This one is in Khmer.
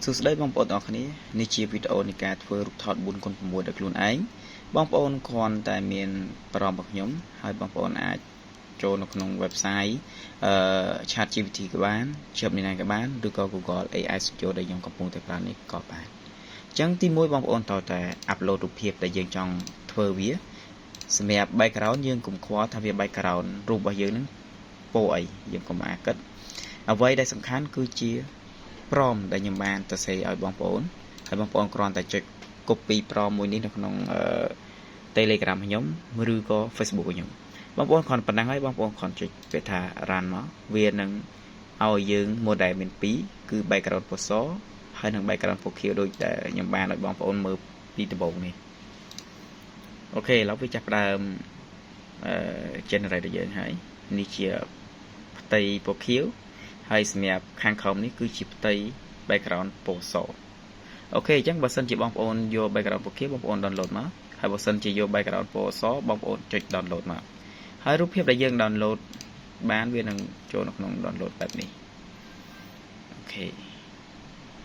សួស្តីបងប្អូនទាំងអស់គ្នានេះជាវីដេអូនៃការធ្វើរូបថត4x6ដោយខ្លួនឯងបងប្អូនគ្រាន់តែមានប្រព័ន្ធរបស់ខ្ញុំហើយបងប្អូនអាចចូលនៅក្នុង website ChatGPT ក៏បានជាប់នេះណាក៏បានឬក៏ Google AI Studio ដែលខ្ញុំកំពុងតែប្រើនេះក៏បានអញ្ចឹងទី1បងប្អូនតើតែ upload រូបភាពដែលយើងចង់ធ្វើវាសម្រាប់ background យើងកុំខ្វល់ថាវា background រូបរបស់យើងនឹងពណ៌អីយើងកុំអាគិតអ្វីដែលសំខាន់គឺជាព្រមដែលខ្ញុំបានទៅសេឲ្យបងប្អូនហើយបងប្អូនគ្រាន់តែចុច copy ព្រមមួយនេះនៅក្នុងTelegram ខ្ញុំឬក៏ Facebook ខ្ញុំបងប្អូនគ្រាន់ប៉ុណ្ណឹងហើយបងប្អូនគ្រាន់ចុចពាក្យថា run មកវានឹងឲ្យយើង model មាន2គឺ background ពណ៌សហើយនិង background ពណ៌ខៀវដូចដែលខ្ញុំបានឲ្យបងប្អូនមើលពីដំបូងនេះអូខេឥឡូវវាចាប់ផ្ដើមgenerate យើងហើយនេះជាផ្ទៃពណ៌ខៀវហើយសម្រាប់ខាងក្រោមនេះគឺជាផ្ទៃ background ពណ៌សអូខេអញ្ចឹងបើសិនជាបងប្អូនយក background ពណ៌ខៀវបងប្អូន download មកហើយបើសិនជាយក background ពណ៌សបងប្អូនចុច download មកហើយរូបភាពដែលយើង download បានវានឹងចូលនៅក្នុង download បែបនេះអូខេ